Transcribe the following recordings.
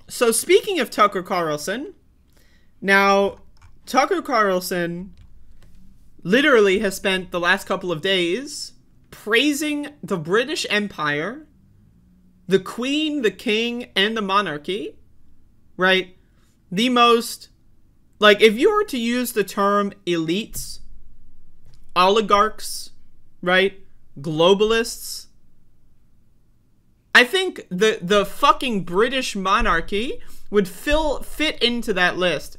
So speaking of Tucker Carlson, now Tucker Carlson literally has spent the last couple of days praising the British Empire, the Queen, the King, and the monarchy, right? The most, like, if you were to use the term elites, oligarchs, right? Globalists, I think the fucking British monarchy would fit into that list.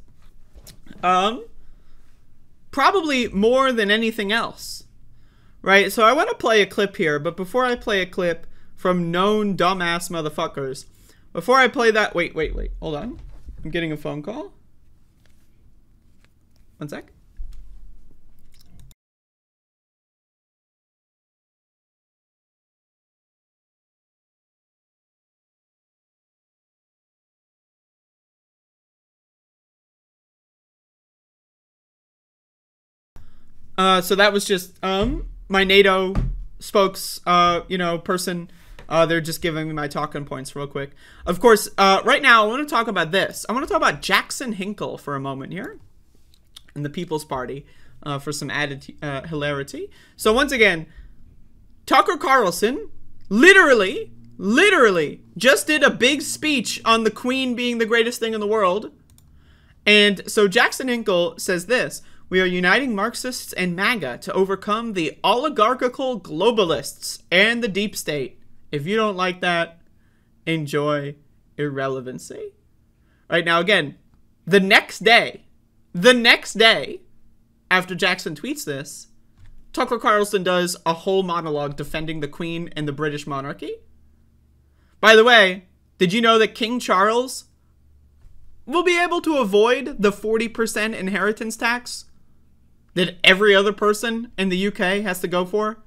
Probably more than anything else. Right? So I want to play a clip here, but before I play a clip from known dumbass motherfuckers, before I play that, wait, hold on. I'm getting a phone call. One sec. So that was just, my NATO spokes, person. They're just giving me my talking points real quick. Of course, right now I want to talk about this. I want to talk about Jackson Hinkle for a moment here in the People's Party, for some added hilarity. So once again, Tucker Carlson literally just did a big speech on the Queen being the greatest thing in the world. And so Jackson Hinkle says this: "We are uniting Marxists and MAGA to overcome the oligarchical globalists and the deep state. If you don't like that, enjoy irrelevancy." Right now, again, the next day after Jackson tweets this, Tucker Carlson does a whole monologue defending the Queen and the British monarchy. By the way, did you know that King Charles will be able to avoid the 40% inheritance tax that every other person in the UK has to go for?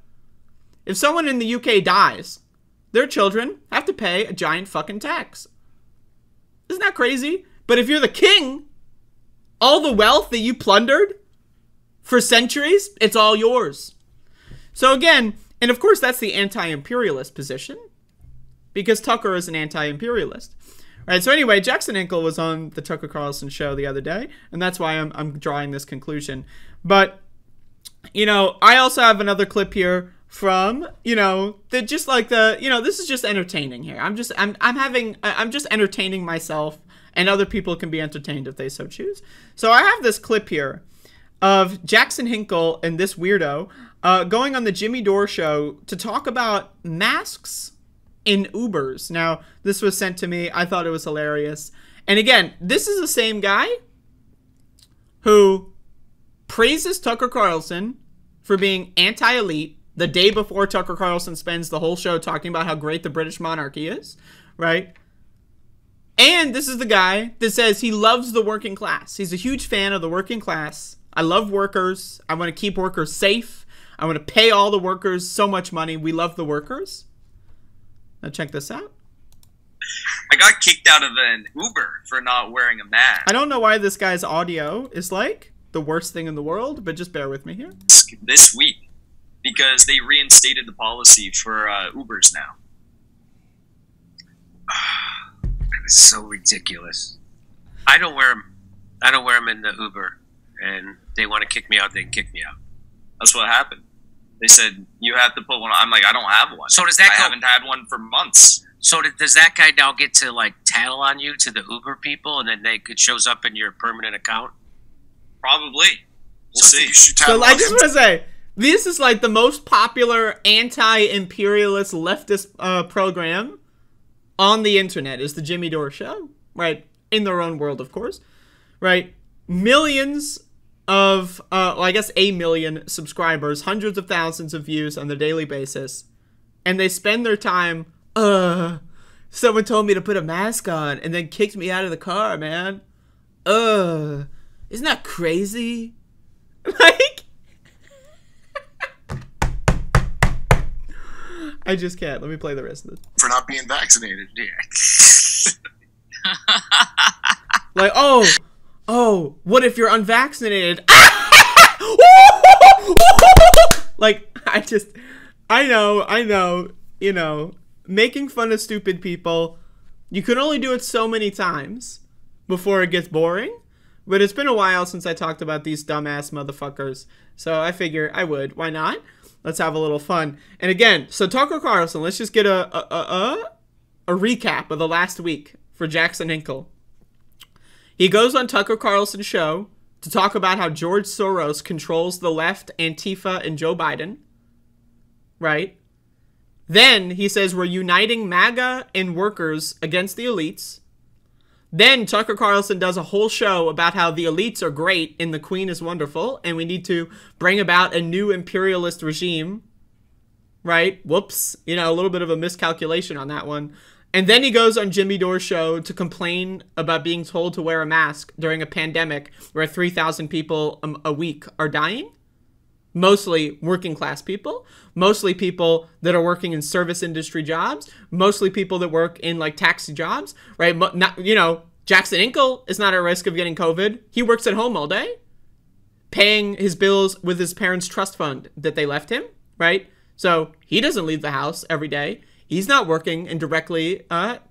If someone in the UK dies, their children have to pay a giant fucking tax. Isn't that crazy? But if you're the king, all the wealth that you plundered for centuries, it's all yours. So again, and of course that's the anti-imperialist position, because Tucker is an anti-imperialist. Right, so anyway, Jackson Hinkle was on the Tucker Carlson show the other day, and that's why I'm drawing this conclusion. But, I also have another clip here from, that just like this is just entertaining here. I'm just entertaining myself, and other people can be entertained if they so choose. So I have this clip here of Jackson Hinkle and this weirdo going on the Jimmy Dore show to talk about masks in Ubers. Now, this was sent to me. I thought it was hilarious. And again, this is the same guy who praises Tucker Carlson for being anti-elite the day before Tucker Carlson spends the whole show talking about how great the British monarchy is, right? And this is the guy that says he loves the working class. He's a huge fan of the working class. I love workers. I want to keep workers safe. I want to pay all the workers so much money. We love the workers. Now check this out. I got kicked out of an Uber for not wearing a mask. I don't know why this guy's audio is like the worst thing in the world, but just bear with me here. This week, because they reinstated the policy for Ubers now. That is so ridiculous. I don't wear them in the Uber, and they want to kick me out. They can kick me out. That's what happened. They said, you have to put one on. I'm like, I don't have one. So does that I haven't had one for months. So does that guy now get to, like, tattle on you to the Uber people, and then it shows up in your permanent account? Probably. We'll see. So I just want to say, this is like the most popular anti-imperialist leftist program on the internet is the Jimmy Dore show, right? In their own world, of course, right? Millions of, I guess 1 million subscribers, hundreds of thousands of views on a daily basis. And they spend their time, someone told me to put a mask on and then kicked me out of the car, man. Isn't that crazy? Like, I just can't. Let me play the rest of this. For not being vaccinated. Yeah. Like, oh, what if you're unvaccinated? Like, I know, making fun of stupid people You can only do it so many times before it gets boring. But it's been a while since I talked about these dumbass motherfuckers. So I figure I would. Why not? Let's have a little fun. And again, so Tucker Carlson, let's just get a recap of the last week for Jackson Hinkle. He goes on Tucker Carlson's show to talk about how George Soros controls the left, Antifa, and Joe Biden. Right? Then he says we're uniting MAGA and workers against the elites. Then Tucker Carlson does a whole show about how the elites are great and the Queen is wonderful and we need to bring about a new imperialist regime. Right? Whoops. You know, a little bit of a miscalculation on that one. And then he goes on Jimmy Dore's show to complain about being told to wear a mask during a pandemic where 3,000 people a week are dying. Mostly working class people, mostly people that are working in service industry jobs, mostly people that work in like taxi jobs, right? Not, you know, Jackson Hinkle is not at risk of getting COVID. He works at home all day, paying his bills with his parents' trust fund that they left him, right? So he doesn't leave the house every day. He's not working and directly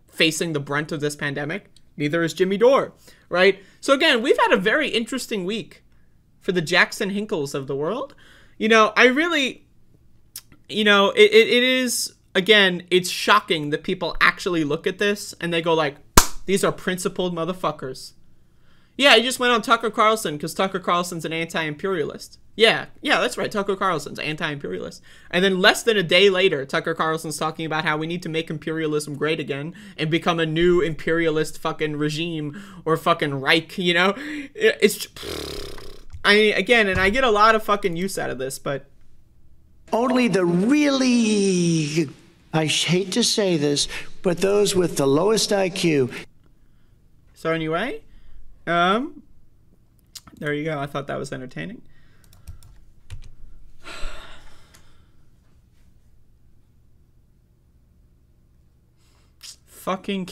facing the brunt of this pandemic. Neither is Jimmy Dore, right? So again, we've had a very interesting week for the Jackson Hinkles of the world. You know, I really, you know, it is, again, it's shocking that people actually look at this and they go like, these are principled motherfuckers. Yeah, he just went on Tucker Carlson because Tucker Carlson's an anti-imperialist. Yeah, that's right. Tucker Carlson's anti-imperialist. And then less than a day later, Tucker Carlson's talking about how we need to make imperialism great again and become a new imperialist fucking regime or fucking Reich, you know? It's... I mean, again, and I get a lot of fucking use out of this, but... Only the really, I hate to say this, but those with the lowest IQ. So anyway, there you go. I thought that was entertaining. Fucking